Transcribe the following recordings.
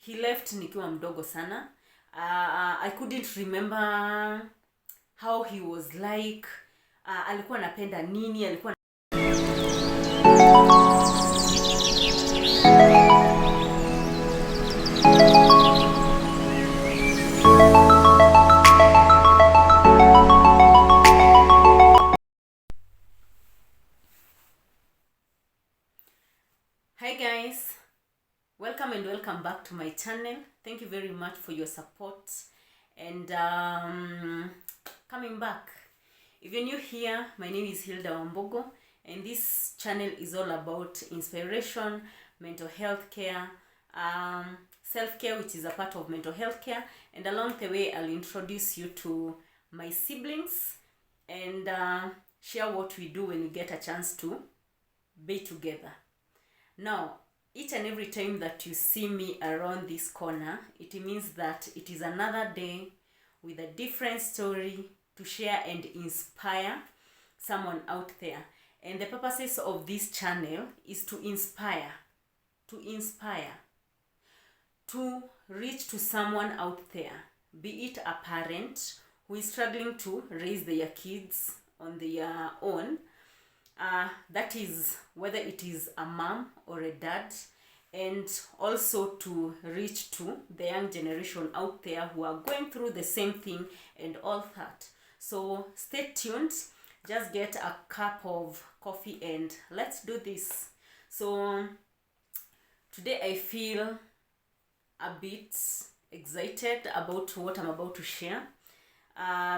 he left nikiwa mdogo sana. I couldn't remember how he was like. Alikuwa anapenda nini, alikuwa Hi guys, welcome and welcome back to my channel. Thank you very much for your support and coming back. If you're new here, my name is HILDAH and this channel is all about inspiration, mental health care, self-care, which is a part of mental health care, and along the way I'll introduce you to my siblings and share what we do when we get a chance to be together. Now, each and every time that you see me around this corner, it means that it is another day with a different story to share and inspire someone out there. And the purposes of this channel is to inspire, to reach to someone out there, be it a parent who is struggling to raise their kids on their own, that is whether it is a mom or a dad, and also to reach to the young generation out there who are going through the same thing and all that. So stay tuned, just get a cup of coffee and let's do this. So today I feel a bit excited about what I'm about to share.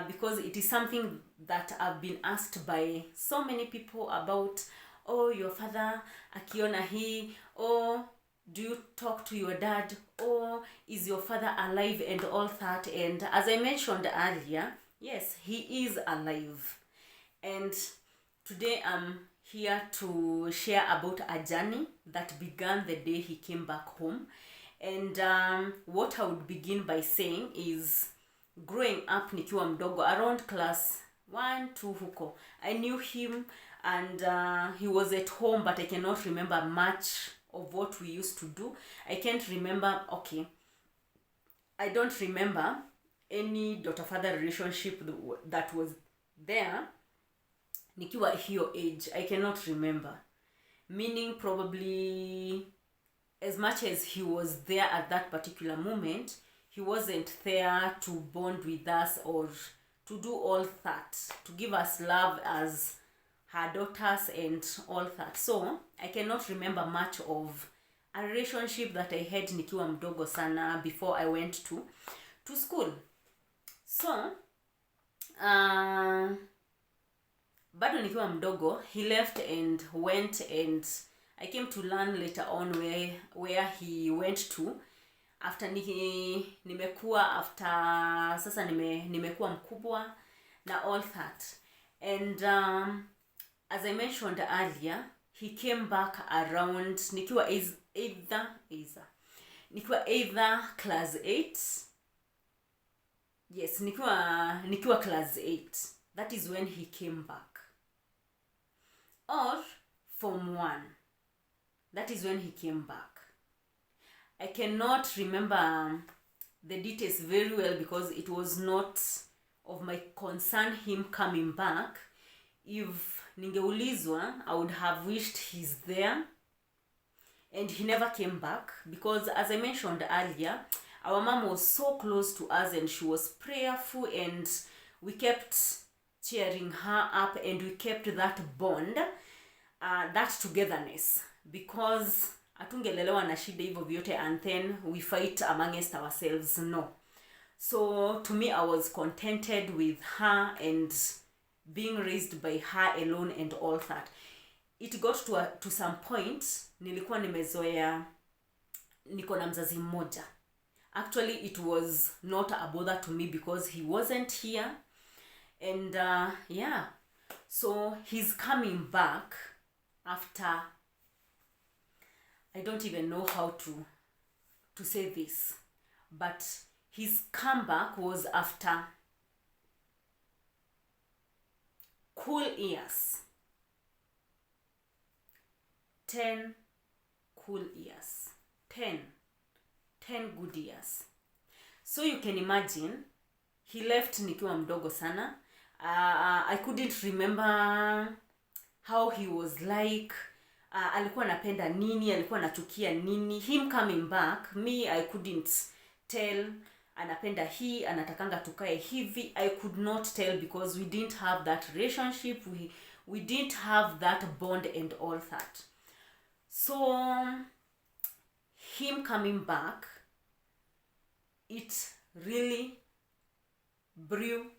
Because it is something that I've been asked by so many people about. Oh, your father akiona hii, oh, do you talk to your dad, oh, is your father alive, and all that. And as I mentioned earlier, yes, he is alive, and today I'm here to share about a journey that began the day he came back home. And what I would begin by saying is, growing up nikiwa mdogo around class 1, 2 huko, I knew him and he was at home, but I cannot remember much of what we used to do. I can't remember, I don't remember any daughter-father relationship that was there nikiwa hiyo age. I cannot remember, meaning probably as much as he was there at that particular moment, he wasn't there to bond with us or to do all that, to give us love as her daughters and all that. So I cannot remember much of a relationship that I had nikiwa mdogo sana before I went to school. So bado nikiwa mdogo, he left and went, and I came to learn later on where he went to after nimekuwa mkubwa na all that. And as I mentioned earlier, he came back around nikiwa either class 8. Yes, nikiwa class 8. That is when he came back. Or form 1. That is when he came back. I cannot remember the details very well because it was not of my concern him coming back. If ningeulizwa, I would have wished he's there, and he never came back because, as I mentioned earlier, our mom was so close to us and she was prayerful, and we kept cheering her up and we kept that bond, that togetherness, because atungelelewa na shida hivyo vyote and then we fight amongst ourselves. No. So to me, I was contented with her and being raised by her alone and all that. It got to some point nilikuwa nimezoea niko na mzazi mmoja. Actually, it was not a bother to me because he wasn't here. And yeah, so he's coming back after, I don't even know how to say this, but his comeback was after cool years. 10 cool years. 10 10 good years. So you can imagine, he left nikiwa mdogo sana. I couldn't remember how he was like. Alikuwa anapenda nini, alikuwa anachukia nini. Him coming back, me, I couldn't tell. Anapenda hii, anatakanga tukae hivi. I could not tell because we didn't have that relationship. We didn't have that bond and all that. So him coming back, it really blew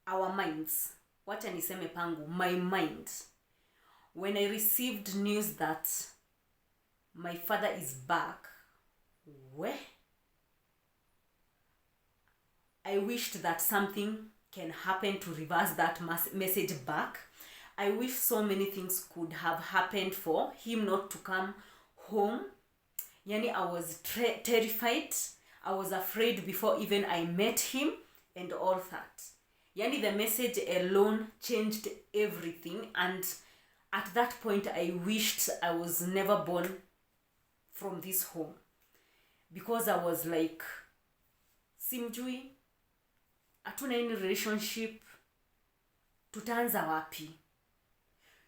our minds. Wacha niseme pangu, my mind. When I received news that my father is back, I wished that something can happen to reverse that message back. I wish so many things could have happened for him not to come home. Yani, I was terrified. I was afraid before even I met him and all that. Yani, the message alone changed everything, and at that point I wished I was never born from this home, because I was like, simjui, hatuna any relationship, tutaanza wapi?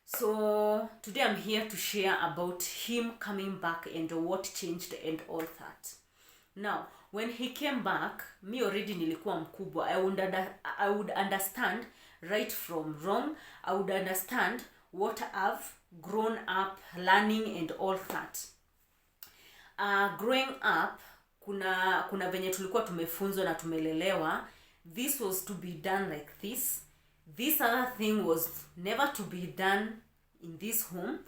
So today I'm here to share about him coming back and what changed and all that. Now, when he came back, me already nilikuwa mkubwa. I would understand right from wrong. I would understand what I've grown up learning and all that. Growing up, kuna venye tulikuwa tumefunzwa na tumelelewa. This was to be done like this. This other thing was never to be done in this home.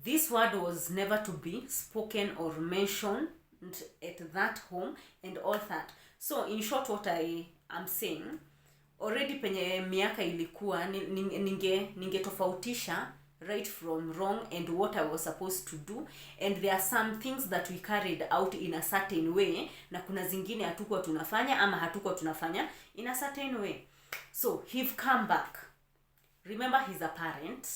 This word was never to be spoken or mentioned at that home and all that. So in short, what I am saying, already penye miaka ilikuwa ninge tofautisha right from wrong and what I was supposed to do, and there are some things that we carried out in a certain way, na kuna zingine hatukuwa tunafanya ama hatukuwa tunafanya in a certain way. So he've come back. Remember, he's a parent.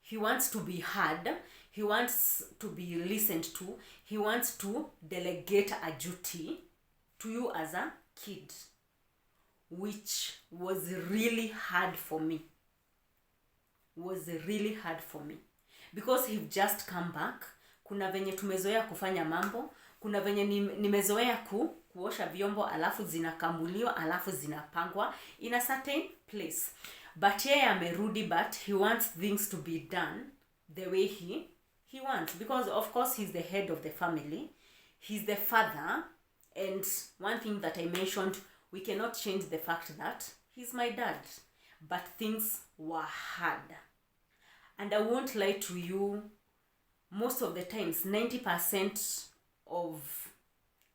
He wants to be heard. He wants to be listened to. He wants to delegate a duty to you as a kid, which was really hard for me. Because he've just come back. Kuna venye tumezoea kufanya mambo. Kuna venye nimezoea kuosha vyombo, alafu zinakamuliwa, alafu zinapangwa in a certain place. But yeye amerudi, but he wants things to be done the way he wants. Because of course he's the head of the family. He's the father. And one thing that I mentioned, we cannot change the fact that he's my dad. But things were hard. And I won't lie to you, most of the times, 90% of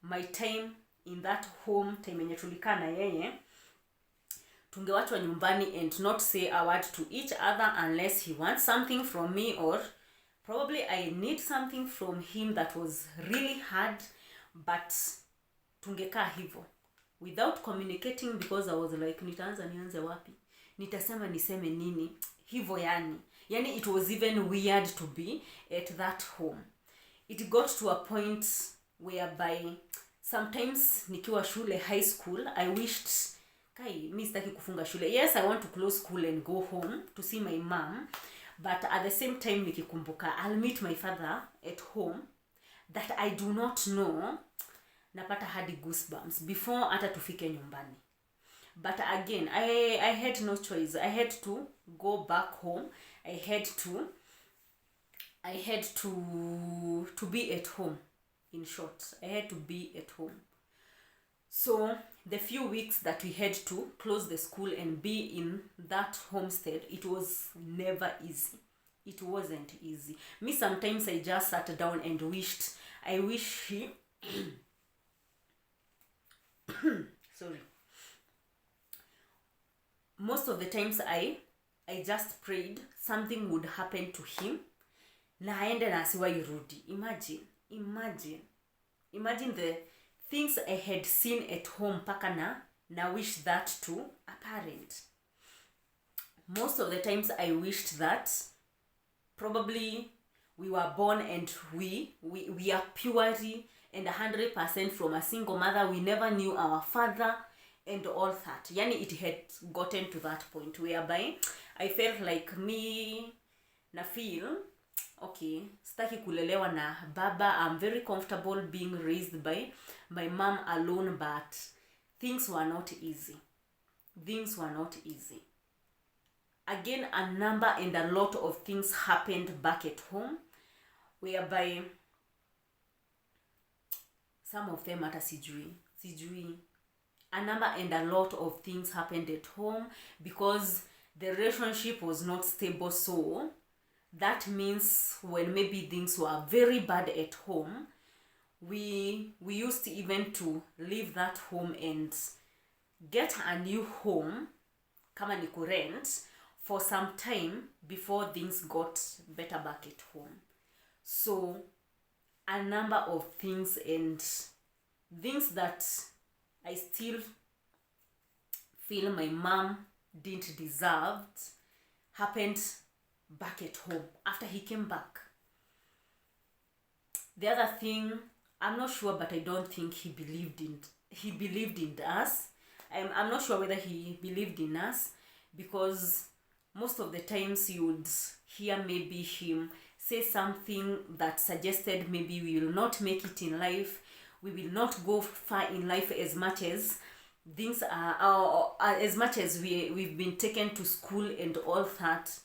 my time in that home, time yenye tulikaa na yeye, tungewachwa nyumbani and not say a word to each other unless he wants something from me, or probably I need something from him that was really hard. But tungekaa hivyo without communicating, because I was like, nitaanza nianze wapi, nitasema niseme nini, hivyo yani it was even weird to be at that home. It got to a point whereby sometimes nikiwa shule, high school, I wished mi sitaki kufunga shule. Yes, I want to close school and go home to see my mom, but at the same time nikikumbuka I'll meet my father at home that I do not know, napata hadi goosebumps before hata tufike nyumbani. But again, I had no choice. I had to go back home. I had to be at home. In short, I had to be at home. So the few weeks that we had to close the school and be in that homestead, it was never easy. It wasn't easy. Me, sometimes I just sat down and I wish he sorry. Most of the times I just prayed something would happen to him, na aende na asiwa irudi. Imagine the things I had seen at home paka na wish that to a parent. Most of the times I wished that probably we were born and we are purely and 100% from a single mother. We never knew our father and all that. Yani it had gotten to that point whereby I felt like me na feel okay, staki kulelewa na baba. I'm very comfortable being raised by my mom alone, but things were not easy. Things were not easy. Again, a number and a lot of things happened back at home, whereby some of them hata sijui. A number and a lot of things happened at home because the relationship was not stable. So that means when maybe things were very bad at home, we used to even to leave that home and get a new home, kama ni kurent, for some time before things got better back at home. So a number of things and things that I still feel my mom didn't deserve happened back at home after he came back. The other thing, I'm not sure, but I don't think he believed in us. I'm not sure whether he believed in us, because most of the times you would hear maybe him say something that suggested maybe we will not make it in life, we will not go far in life as much as things are, as much as we've been taken to school and all that.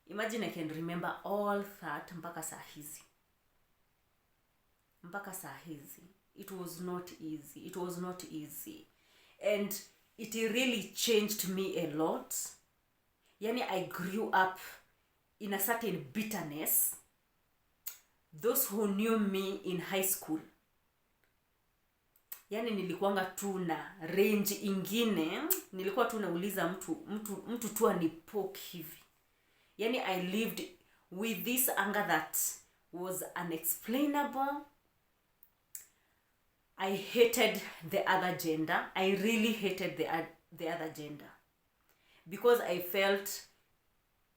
Imagine I can remember all that mpaka saa hizi. It was not easy. And it really changed me a lot. Yani I grew up in a certain bitterness. Those who knew me in high school, yani nilikuanga tu na range ingine, nilikuwa tu nauliza mtu tu anipoke hivi. Yani I lived with this anger that was unexplainable. I hated the other gender. I really hated the other gender, because I felt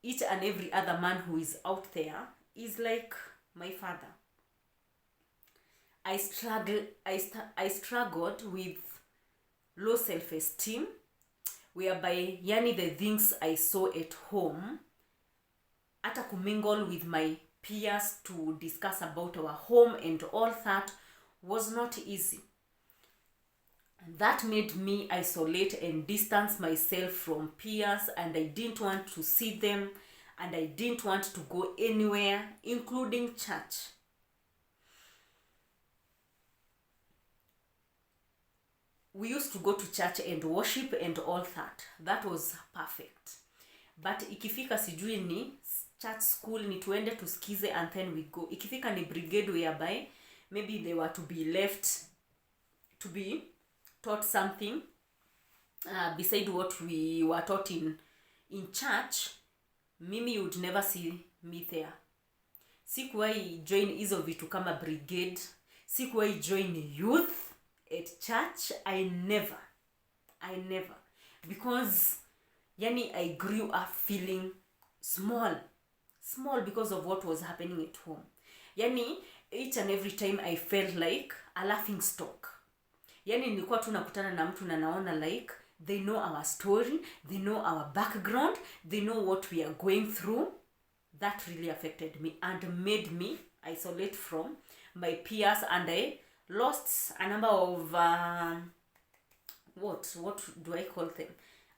each and every other man who is out there is like my father. I struggled with low self-esteem, whereby yani the things I saw at home, ata kumingle with my peers to discuss about our home and all that, was not easy. That made me isolate and distance myself from peers, and I didn't want to see them, and I didn't want to go anywhere, including church. We used to go to church and worship and all that. That was perfect. But ikifika sijui ni church school, ni tuende tusikize and then we go. Ikifika ni brigade, whereby maybe they were to be left to be taught something beside what we were taught in church, mimi would never see me there. Sikuwahi join hizo vitu kama brigade, sikuwahi join youth at church. I never, because yani I grew up feeling small because of what was happening at home. Yani each and every time I felt like a laughing stock. Yani nilikuwa tu nakutana na mtu na naona like they know our story, they know our background, they know what we are going through. That really affected me and made me isolate from my peers, and I lost a number of what do I call them?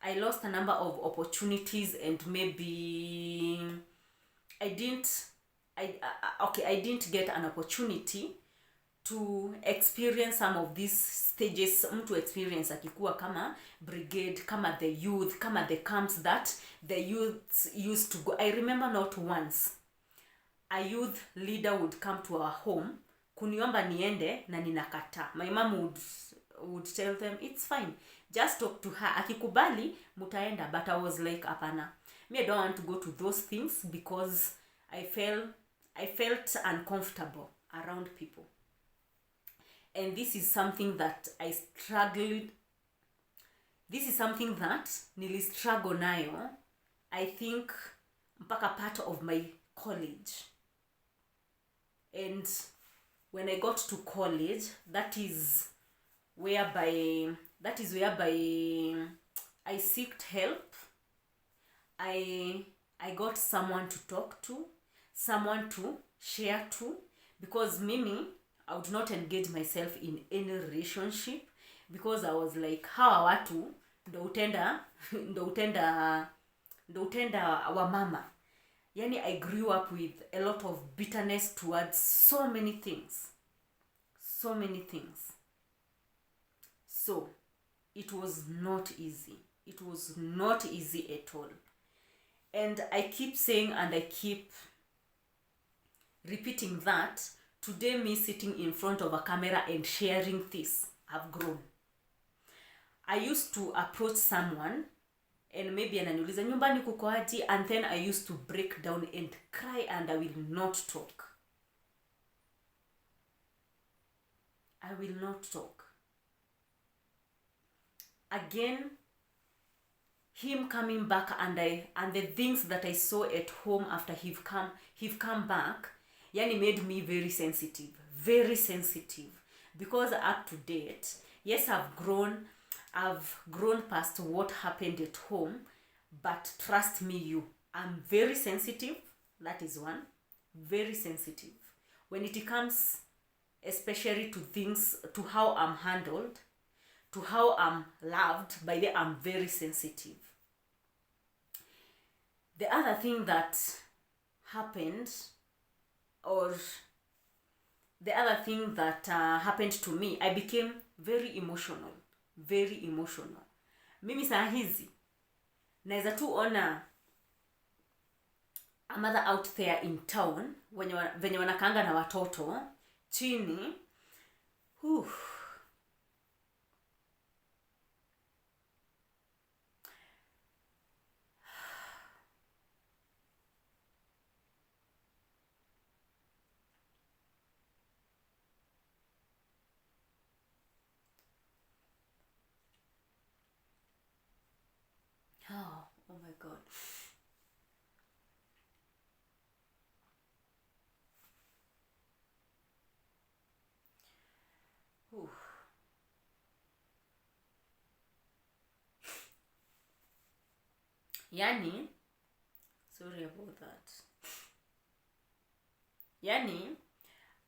I lost a number of opportunities, and maybe I didn't get an opportunity to experience some of these stages. To experience akikuwa kama brigade, kama the youth, kama the camps that the youth used to go. I remember not once a youth leader would come to our home kuniomba niende na ninakata. My mom would tell them it's fine, just talk to her, akikubali mutaenda. But I was like apana, me I don't want to go to those things because I felt uncomfortable around people. And this is something that I struggled. This is something that nilistruggle nayo, I think mpaka part of my college. And when I got to college, that is whereby I sought help. I got someone to talk to, someone to share to, because mimi, I would not engage myself in any relationship because I was like, hawa watu ndo utenda ndo utenda our mama. Yani I grew up with a lot of bitterness towards so many things. So it was not easy. It was not easy at all. And I keep saying and I keep repeating that today, me sitting in front of a camera and sharing this, I've grown. I used to approach someone and maybe ananiuliza nyumbani kuko aje, and then I used to break down and cry and I will not talk. I will not talk. Again, him coming back and the things that I saw at home after he've come back, yani made me very sensitive. Because up to date, yes, I've grown past what happened at home, but trust me, I'm very sensitive. That is one. Very sensitive. When it comes especially to things, to how I'm handled, to how I'm loved, by the I'm very sensitive. The other thing that happened, or the other thing that happened to me, I became very emotional. Mimi saa hizi naweza tu ona a mother out there in town venye wanakaanga na watoto chini. Oh my God. Yani, sorry about that. Yani,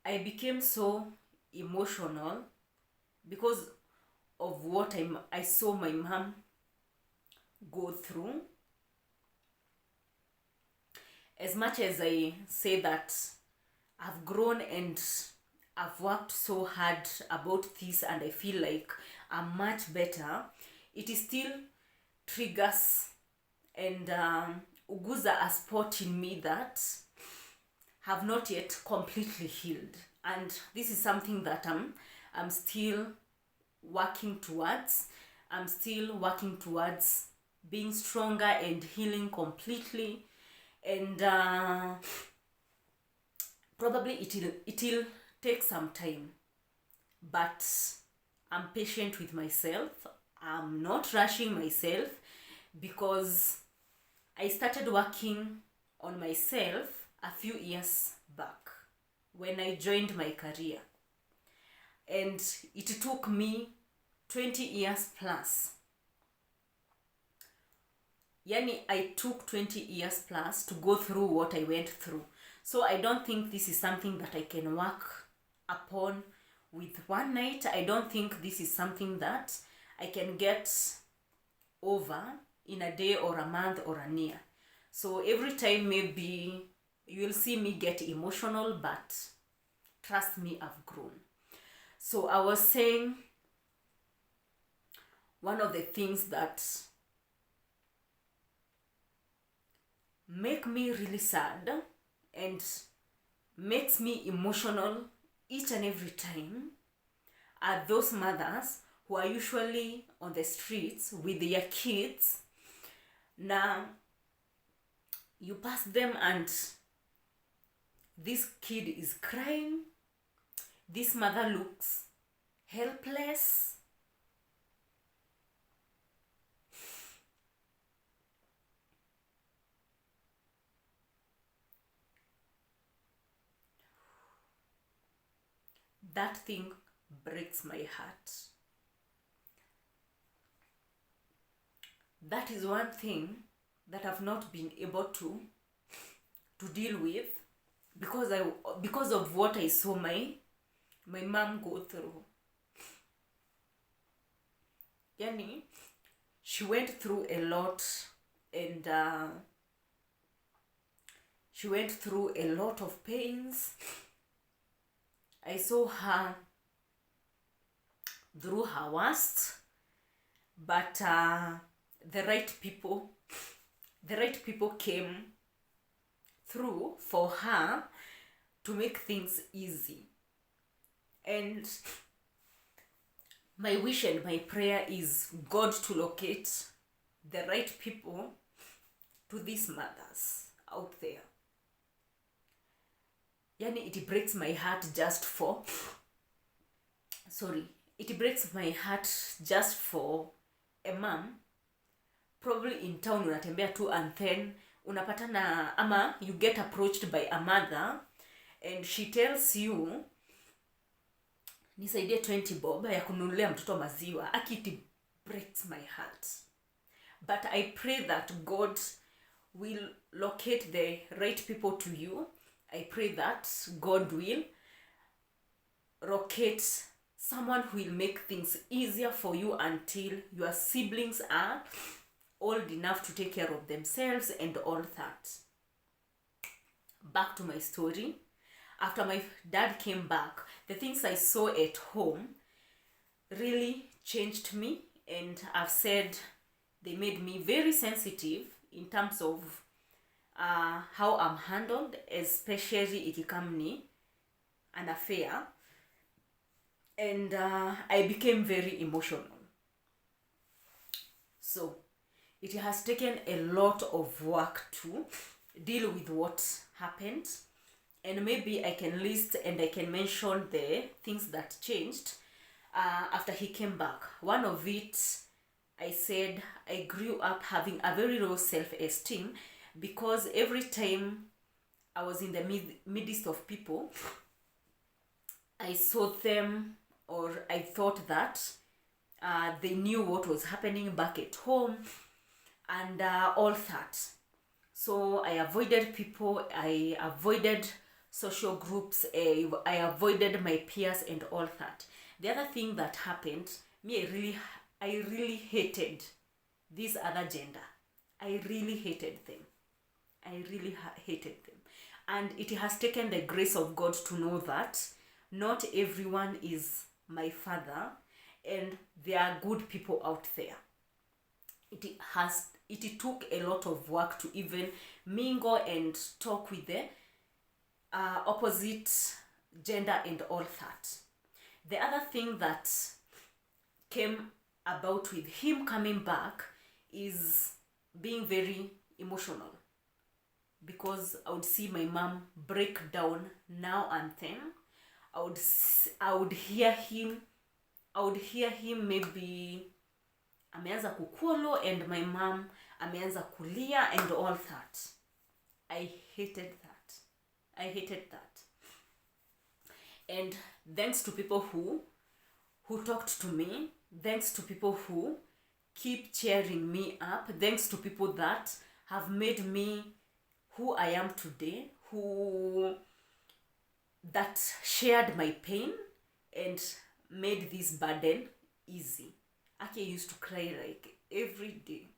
I became so emotional because of what I saw my mom go through. As much as I say that I've grown and I've worked so hard about this and I feel like I'm much better, it still triggers and uguza a spot in me that have not yet completely healed. And this is something that I'm still working towards. I'm still working towards being stronger and healing completely. And probably it'll take some time, but I'm patient with myself. I'm not rushing myself because I started working on myself a few years back when I joined my career, and it took me 20 years plus. Yani, I took 20 years plus to go through what I went through. So I don't think this is something that I can work upon with one night. I don't think this is something that I can get over in a day or a month or a year. So every time maybe you will see me get emotional, but trust me, I've grown. So I was saying, one of the things that make me really sad and makes me emotional each and every time are those mothers who are usually on the streets with their kids. Now, you pass them and this kid is crying. This mother looks helpless. that thing breaks my heart. That is one thing that I've not been able to deal with because of what I saw my mom go through. Yani, she went through a lot, and she went through a lot of pains. I saw her through her worst, but the right people came through for her to make things easy. And my wish and my prayer is God to locate the right people to these mothers out there. Yani, it breaks my heart just for a mom probably in town unatembea tu, and then unapatana ama you get approached by a mother and she tells you nisaidie 20 bob ya kununulia mtoto maziwa. It breaks my heart. But I pray that God will locate the right people to you. I pray that God will locate someone who will make things easier for you until your siblings are old enough to take care of themselves and all that. Back to my story. After my dad came back, the things I saw at home really changed me, and I've said they made me very sensitive in terms of how I'm handled, especially ikikamni an affair, and I became very emotional. So it has taken a lot of work to deal with what happened, and maybe I can list and I can mention the things that changed after he came back. One of it, I said I grew up having a very low self-esteem because every time I was in the midst of people, I saw them, or I thought that they knew what was happening back at home and all that. So I avoided people, I avoided social groups, I avoided my peers and all that. The other thing that happened, I really hated this other gender. I really hated them. Hated them. And it has taken the grace of God to know that not everyone is my father, and there are good people out there. It took a lot of work to even mingle and talk with the opposite gender and all that. The other thing that came about with him coming back is being very emotional, because I would see my mom break down now and then. I would hear him maybe ameanza kukwolo and my mom ameanza kulia and all that. I hated that. And thanks to people who talked to me, thanks to people who keep cheering me up, thanks to people that have made me who I am today, that shared my pain and made this burden easy. Aki used to cry like every day,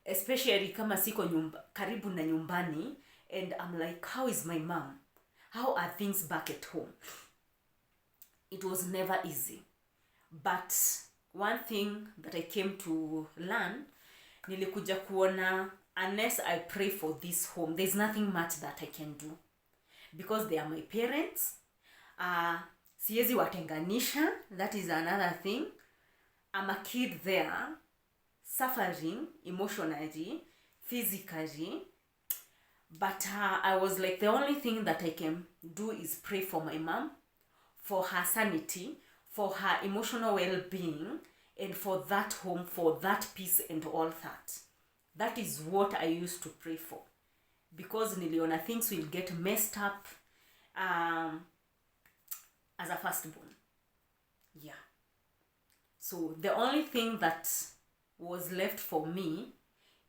especially kama siko karibu na nyumbani, and I'm like, how is my mom? How are things back at home? It was never easy. But one thing that I came to learn, nilikuja kuona, unless I pray for this home, there's nothing much that I can do, because they are my parents. Siezi watenganisha. That is another thing. I'm a kid there, suffering emotionally, physically, but I was like, the only thing that I can do is pray for my mom, for her sanity, for her emotional well-being, and for that home, for that peace and all that. That is what I used to pray for, because niliona things will get messed up. as a firstborn. Yeah. So the only thing that was left for me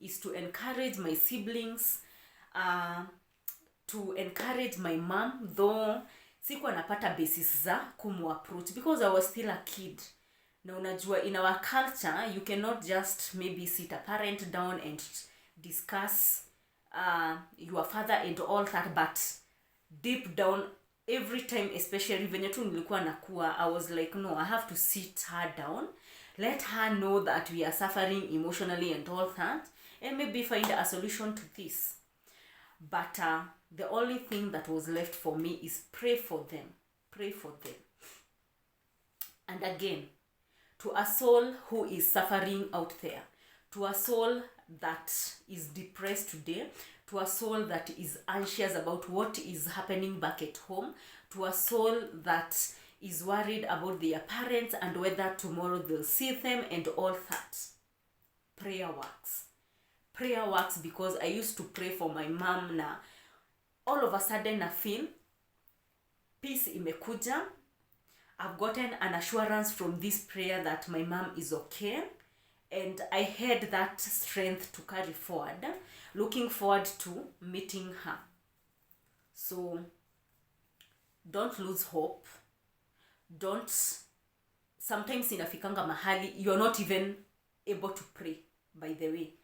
is to encourage my siblings, to encourage my mom, though sikuwa napata basis za approach because I was still a kid. Na unajua, in our culture, you cannot just maybe sit a parent down and discuss your father and all that, but deep down, every time, especially venye tu nilikuwa nakuwa, I was like, no, I have to sit her down, let her know that we are suffering emotionally and all that, and maybe find a solution to this. But the only thing that was left for me is pray for them. Pray for them. And again, to a soul who is suffering out there, to a soul that is depressed today, to a soul that is anxious about what is happening back at home, to a soul that is worried about their parents and whether tomorrow they'll see them and all that. Prayer works. Prayer works, because I used to pray for my mom na all of a sudden I feel peace imekuja. I've gotten an assurance from this prayer that my mom is okay, and I had that strength to carry forward, looking forward to meeting her. So don't lose hope. Don't, sometimes inafikanga mahali you're not even able to pray, by the way.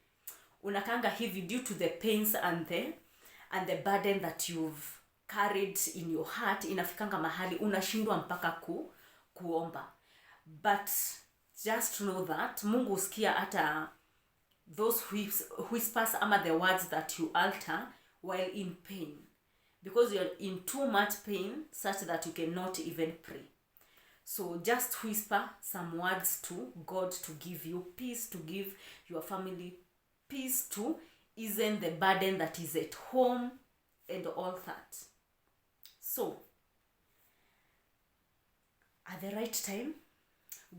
Unakanga hivi due to the pains and the burden that you've carried in your heart, inafikanga mahali unashindwa mpaka kuomba. But just know that Mungu usikia hata those whispers ama the words that you utter while in pain, because you're in too much pain such that you cannot even pray. So just whisper some words to God to give you peace, to give your family peace, to ease the burden that is at home and all that. So at the right time,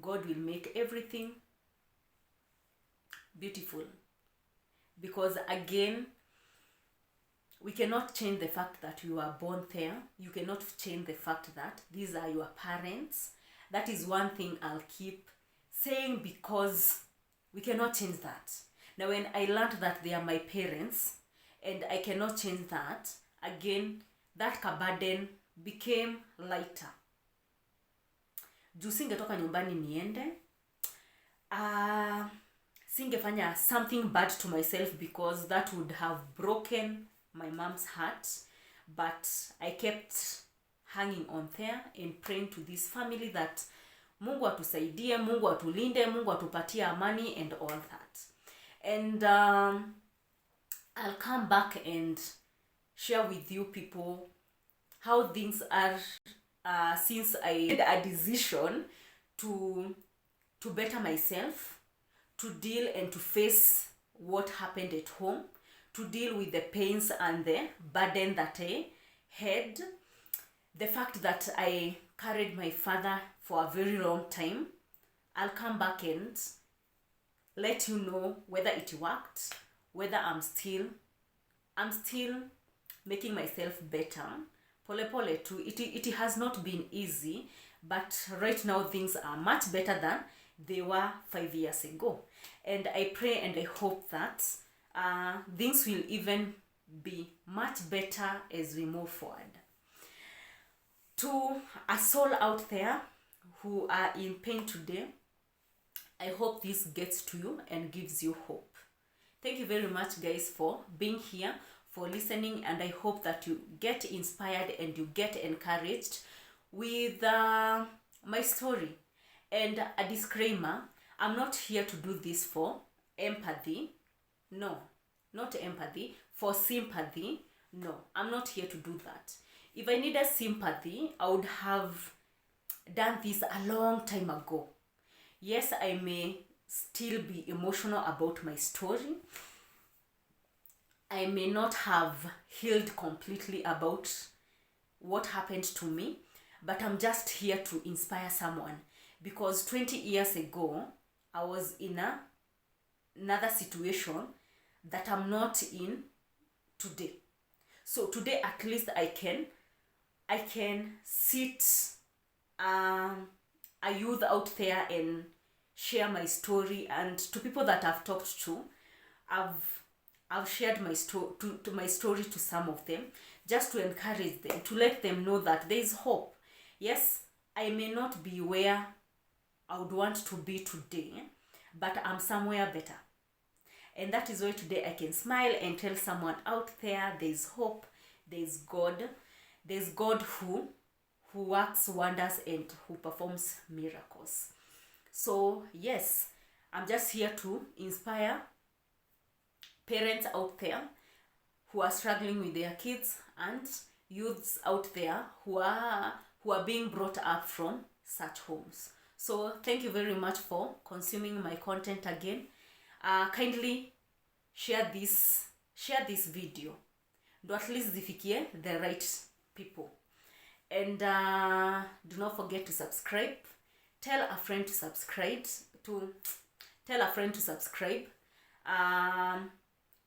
God will make everything beautiful. Because again, we cannot change the fact that you are born there. You cannot change the fact that these are your parents. That is one thing I'll keep saying, because we cannot change that. Now, when I learned that they are my parents and I cannot change that, again, that burden became lighter. Juu singetoka nyumbani niende, singefanya something bad to myself, because that would have broken my mom's heart. But I kept hanging on there and praying to this family that Mungu atusaidie, Mungu atulinde, Mungu atupatie amani and all that. And I'll come back and share with you people how things are since I made a decision to better myself, to deal and to face what happened at home, to deal with the pains and the burden that I had, the fact that I carried my father for a very long time. I'll come back and let you know whether it worked, whether I'm still making myself better. Pole pole too. It has not been easy, but right now things are much better than they were 5 years ago. And I pray and I hope that things will even be much better as we move forward. To a soul out there who are in pain today, I hope this gets to you and gives you hope. Thank you very much, guys, for being here, for listening, and I hope that you get inspired and you get encouraged with my story. And a disclaimer, I'm not here to do this for empathy. No, not empathy. For sympathy. No, I'm not here to do that. If I needed sympathy, I would have done this a long time ago. Yes, I may still be emotional about my story. I may not have healed completely about what happened to me, but I'm just here to inspire someone, because 20 years ago, I was in another situation that I'm not in today. So today, at least I can sit a youth out there and share my story. And to people that I've talked to, I've shared my story to some of them, just to encourage them, to let them know that there is hope. Yes, I may not be where I would want to be today, but I'm somewhere better. And that is why today I can smile and tell someone out there there's hope, there's God who works wonders and who performs miracles. So yes, I'm just here to inspire parents out there who are struggling with their kids, and youths out there who are being brought up from such homes. So thank you very much for consuming my content again. Kindly share this video, do at least zifikie the right people. And do not forget to subscribe. Tell a friend to subscribe.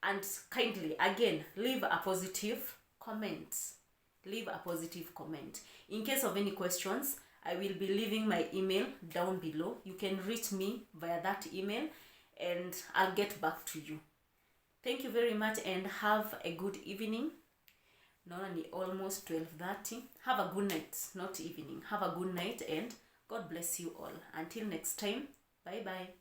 And kindly again leave a positive comment. In case of any questions, I will be leaving my email down below. You can reach me via that email and I'll get back to you. Thank you very much and have a good evening. Almost 12:30. Have a good night, not evening. Have a good night and God bless you all. Until next time, bye bye.